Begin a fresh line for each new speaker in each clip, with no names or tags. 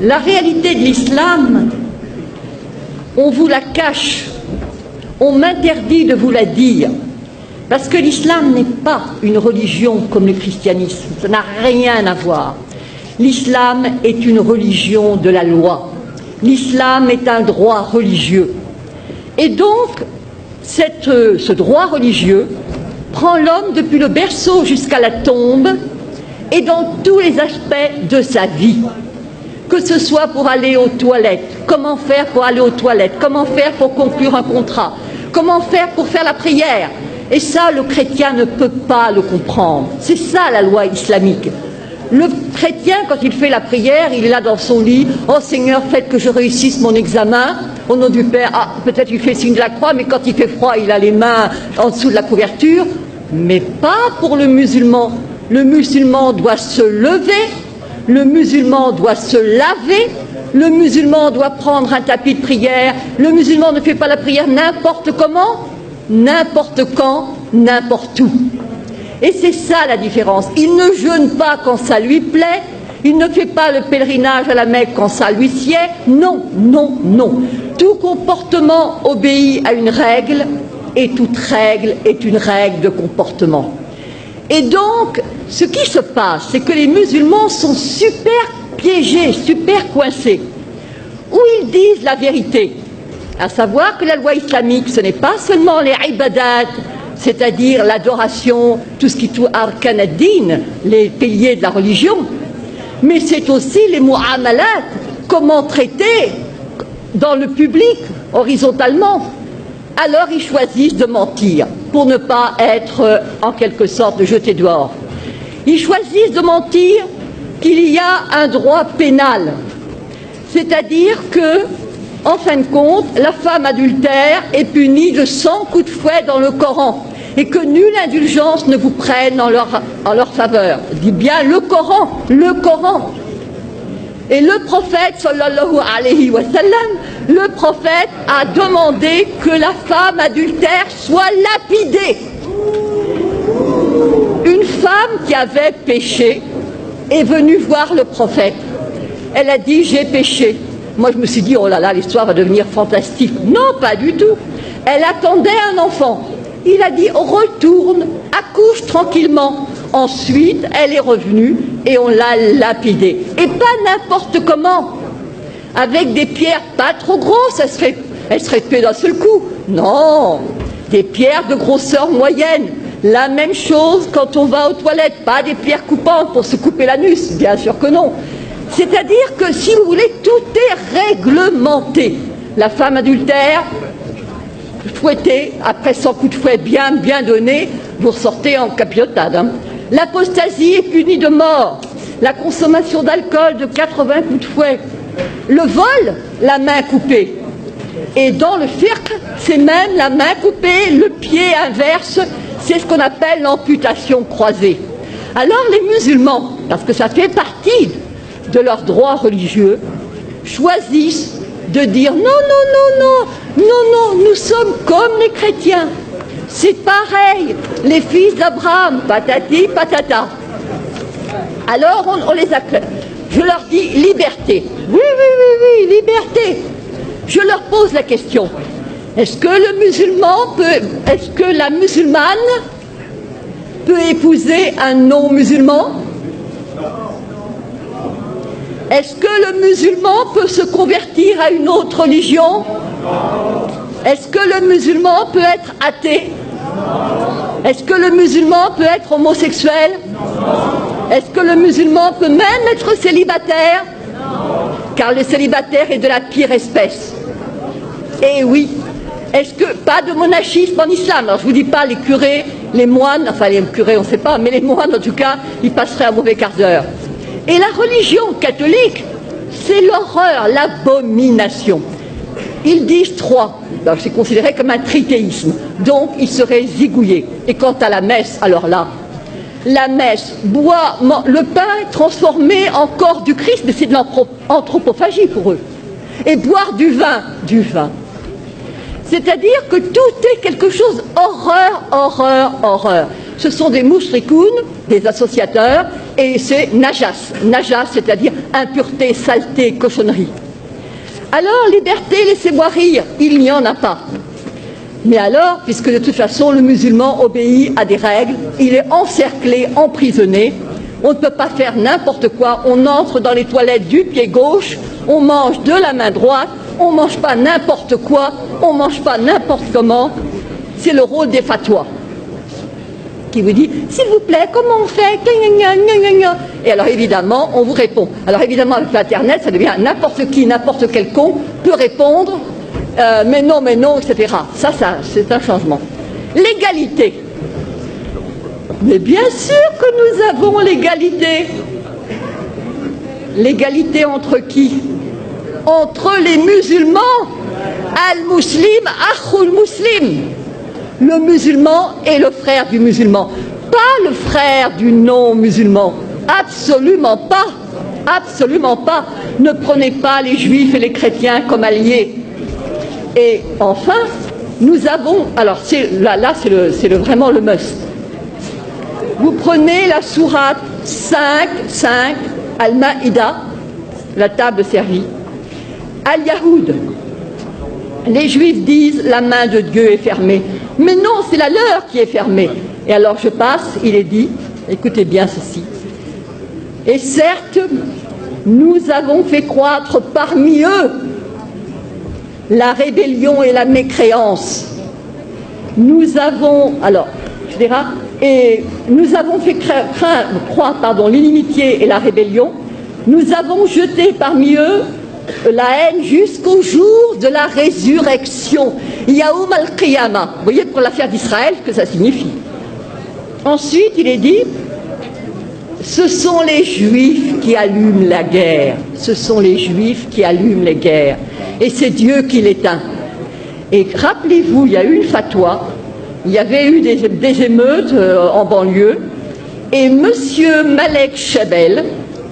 la réalité de l'islam, on vous la cache, on m'interdit de vous la dire, parce que l'islam n'est pas une religion comme le christianisme, ça n'a rien à voir. L'islam est une religion de la loi, l'islam est un droit religieux. Et donc, ce droit religieux prend l'homme depuis le berceau jusqu'à la tombe et dans tous les aspects de sa vie. Que ce soit pour aller aux toilettes, comment faire pour aller aux toilettes, comment faire pour conclure un contrat, comment faire pour faire la prière. Et ça, le chrétien ne peut pas le comprendre. C'est ça la loi islamique. Le chrétien, quand il fait la prière, il est là dans son lit. « Oh Seigneur, faites que je réussisse mon examen. Au nom du Père. » Ah, peut-être il fait signe de la croix, mais quand il fait froid, il a les mains en dessous de la couverture. Mais pas pour le musulman. Le musulman doit se lever, le musulman doit se laver, le musulman doit prendre un tapis de prière. Le musulman ne fait pas la prière n'importe comment, n'importe quand, n'importe où. Et c'est ça la différence. Il ne jeûne pas quand ça lui plaît, il ne fait pas le pèlerinage à la Mecque quand ça lui sied. Non, non, non. Tout comportement obéit à une règle, et toute règle est une règle de comportement. Et donc, ce qui se passe, c'est que les musulmans sont super piégés, super coincés, où ils disent la vérité, à savoir que la loi islamique, ce n'est pas seulement les ibadat, c'est-à-dire l'adoration, tout ce qui touche arkan ad-din, les piliers de la religion, mais c'est aussi les mu'amalat, comment traiter dans le public, horizontalement. Alors ils choisissent de mentir pour ne pas être en quelque sorte jetés dehors. Ils choisissent de mentir qu'il y a un droit pénal, c'est-à-dire que, en fin de compte, la femme adultère est punie de 100 coups de fouet dans le Coran et que nulle indulgence ne vous prenne en leur faveur. Dit bien le Coran, le Coran. Et le prophète, sallallahu alayhi wa sallam, le prophète a demandé que la femme adultère soit lapidée. Une femme qui avait péché est venue voir le prophète. Elle a dit « j'ai péché ». Moi je me suis dit « oh là là, l'histoire va devenir fantastique ». Non, pas du tout. Elle attendait un enfant. Il a dit « retourne, accouche tranquillement ». Ensuite, elle est revenue et on l'a lapidée. Et pas n'importe comment. Avec des pierres pas trop grosses, elle serait tuée d'un seul coup. Non, des pierres de grosseur moyenne. La même chose quand on va aux toilettes, pas des pierres coupantes pour se couper l'anus, bien sûr que non. C'est-à-dire que, si vous voulez, tout est réglementé. La femme adultère, fouettée, après 100 coups de fouet bien donnés, vous ressortez en capilotade. Hein. L'apostasie est punie de mort. La consommation d'alcool de 80 coups de fouet. Le vol, la main coupée. Et dans le fiqh, c'est même la main coupée, le pied inverse, c'est ce qu'on appelle l'amputation croisée. Alors les musulmans, parce que ça fait partie de leurs droits religieux, choisissent de dire non, non, non, non, non, non, nous sommes comme les chrétiens. C'est pareil, les fils d'Abraham, patati, patata. Alors on les acclame. Je leur dis liberté. Oui, oui, oui, oui, liberté. Je leur pose la question. Est-ce que le musulman est-ce que la musulmane peut épouser un non-musulman? Est-ce que le musulman peut se convertir à une autre religion? Est-ce que le musulman peut être athée? Est-ce que le musulman peut être homosexuel? Est-ce que le musulman peut même être célibataire? Car le célibataire est de la pire espèce. Et oui, est-ce que pas de monachisme en islam? Alors je vous dis pas les curés, les moines, enfin les curés on ne sait pas, mais les moines en tout cas, ils passeraient un mauvais quart d'heure. Et la religion catholique, c'est l'horreur, l'abomination. Ils disent trois, c'est considéré comme un trithéisme, donc ils seraient zigouillés. Et quant à la messe, alors là, la messe, le pain est transformé en corps du Christ, mais c'est de l'anthropophagie pour eux. Et boire du vin, C'est-à-dire que tout est quelque chose horreur, horreur, horreur. Ce sont des moushrikoun, des associateurs, et c'est najas. Najas, c'est-à-dire impureté, saleté, cochonnerie. Alors, liberté, laissez-moi rire, il n'y en a pas. Mais alors, puisque de toute façon le musulman obéit à des règles, il est encerclé, emprisonné, on ne peut pas faire n'importe quoi, on entre dans les toilettes du pied gauche, on mange de la main droite, on ne mange pas n'importe quoi, on ne mange pas n'importe comment. C'est le rôle des fatwas qui vous dit, s'il vous plaît, comment on fait? Et alors évidemment, on vous répond. Alors évidemment, avec l'Internet, ça devient n'importe qui, n'importe quel con peut répondre, mais non, etc. Ça, c'est un changement. L'égalité. Mais bien sûr que nous avons l'égalité. L'égalité entre qui? Entre les musulmans. Al-Muslim, Akhul Muslim. Le musulman est le frère du musulman. Pas le frère du non-musulman. Absolument pas. Absolument pas. Ne prenez pas les juifs et les chrétiens comme alliés. Et enfin, nous avons... Alors là c'est vraiment le must. Vous prenez la sourate 5, Al-Maïda, la table servie. Al-Yahoud. Les Juifs disent la main de Dieu est fermée. Mais non, c'est la leur qui est fermée. Et alors je passe, il est dit, écoutez bien ceci. Et certes, nous avons fait croître parmi eux la rébellion et la mécréance. Nous avons, alors, je dirais, et nous avons fait croître l'inimitié et la rébellion. Nous avons jeté parmi eux la haine jusqu'au jour de la résurrection. Yaoum al-Qiyamah. Vous voyez pour l'affaire d'Israël ce que ça signifie. Ensuite, il est dit, ce sont les Juifs qui allument la guerre. Ce sont les Juifs qui allument les guerres. Et c'est Dieu qui l'éteint. Et rappelez-vous, il y a eu une fatwa, il y avait eu des émeutes en banlieue, et monsieur Malek Chabel,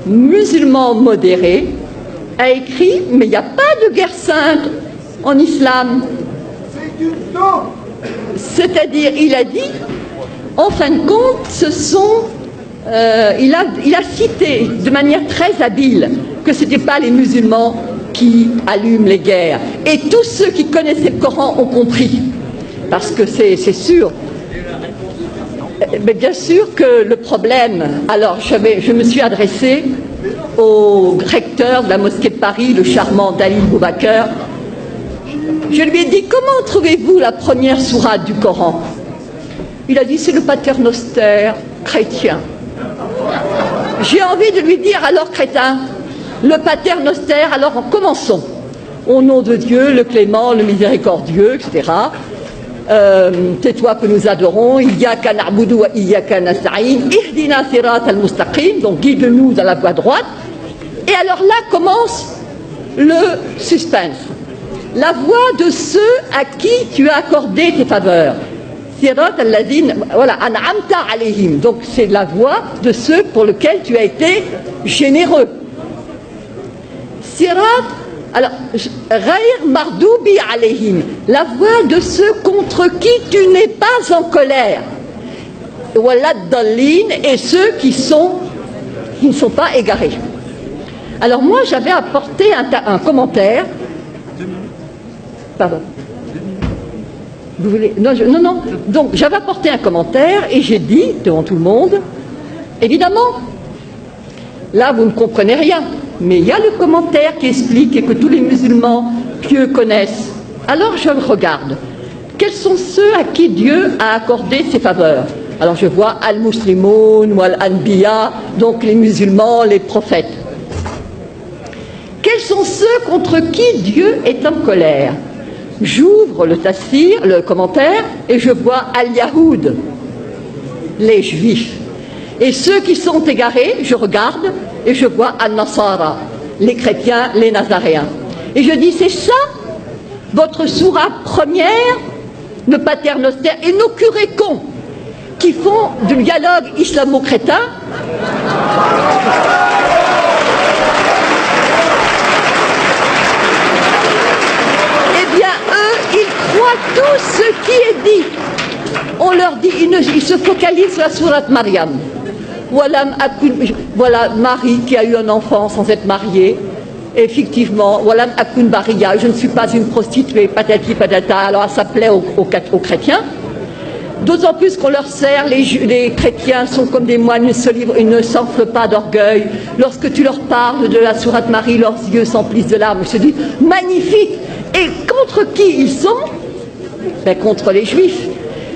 musulman modéré, a écrit, mais il n'y a pas de guerre sainte en islam. C'est-à-dire, il a dit, en fin de compte, ce sont... il a cité de manière très habile que ce n'étaient pas les musulmans qui allument les guerres. Et tous ceux qui connaissaient le Coran ont compris. Parce que c'est sûr. Mais bien sûr que le problème... Alors, je me suis adressée au recteur de la mosquée de Paris, le charmant Dalil Boubaker. Je lui ai dit, comment trouvez-vous la première sourate du Coran? Il a dit, c'est le paternoster chrétien. J'ai envie de lui dire, alors crétin, le paternoster, alors commençons. Au nom de Dieu, le clément, le miséricordieux, etc. C'est toi que nous adorons. Iyyaka na'budu wa iyyaka nasta'in. Ihdina sirat al-mustaqim. Donc guide-nous dans la voie droite. Et alors là commence le suspense. La voie de ceux à qui tu as accordé tes faveurs. Sirat al-ladin, voilà, an'amta alayhim. Donc c'est la voie de ceux pour lesquels tu as été généreux. Sirat, alors, Ghayr mardoubi alayhim, la voie de ceux contre qui tu n'es pas en colère. Walad dallin, et ceux qui ne sont pas égarés. Alors moi j'avais apporté un commentaire. Pardon. Vous voulez... Non. Donc j'avais apporté un commentaire et j'ai dit devant tout le monde, évidemment, là vous ne comprenez rien, mais il y a le commentaire qui explique et que tous les musulmans pieux connaissent. Alors je regarde. Quels sont ceux à qui Dieu a accordé ses faveurs? Alors je vois al-muslimoun ou al-anbiya, donc les musulmans, les prophètes. Quels sont ceux contre qui Dieu est en colère? J'ouvre le tafsir, le commentaire, et je vois al-Yahoud, les Juifs. Et ceux qui sont égarés, je regarde et je vois al-Nasara, les chrétiens, les Nazaréens. Et je dis, c'est ça, votre sourate première, le paternoster, et nos curés cons, qui font du dialogue islamo-crétin. Eh bien, eux, ils croient il se focalise sur la sourate Mariam. Voilà Marie qui a eu un enfant sans être mariée. Effectivement, Walam Akun Bariya, je ne suis pas une prostituée, patati patata. Alors ça plaît aux chrétiens. D'autant plus qu'on leur sert, les chrétiens sont comme des moines, ils ne s'enflent pas d'orgueil. Lorsque tu leur parles de la sourate Marie, leurs yeux s'emplissent de larmes. Je te dis, magnifique. Et contre qui ils sont? Ben, contre les Juifs.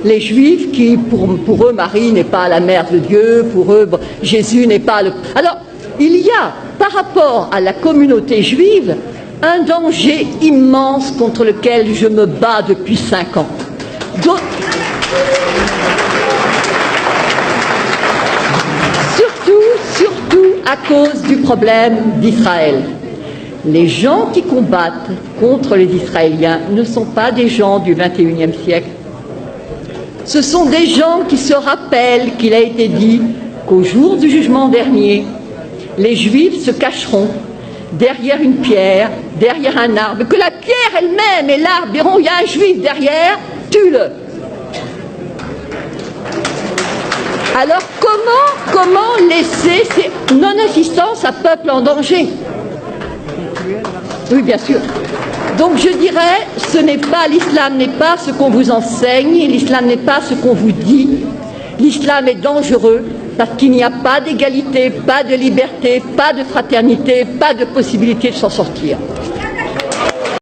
Les Juifs qui, pour eux, Marie n'est pas la mère de Dieu, pour eux, Jésus n'est pas le... Alors, il y a, par rapport à la communauté juive, un danger immense contre lequel je me bats depuis 5 ans. Surtout à cause du problème d'Israël. Les gens qui combattent contre les Israéliens ne sont pas des gens du XXIe siècle. Ce sont des gens qui se rappellent qu'il a été dit qu'au jour du jugement dernier, les Juifs se cacheront derrière une pierre, derrière un arbre, que la pierre elle-même et l'arbre diront, il y a un Juif derrière, tue-le. Alors comment laisser ces non-assistance à peuple en danger? Oui, bien sûr. Donc je dirais, l'islam n'est pas ce qu'on vous enseigne, l'islam n'est pas ce qu'on vous dit. L'islam est dangereux parce qu'il n'y a pas d'égalité, pas de liberté, pas de fraternité, pas de possibilité de s'en sortir.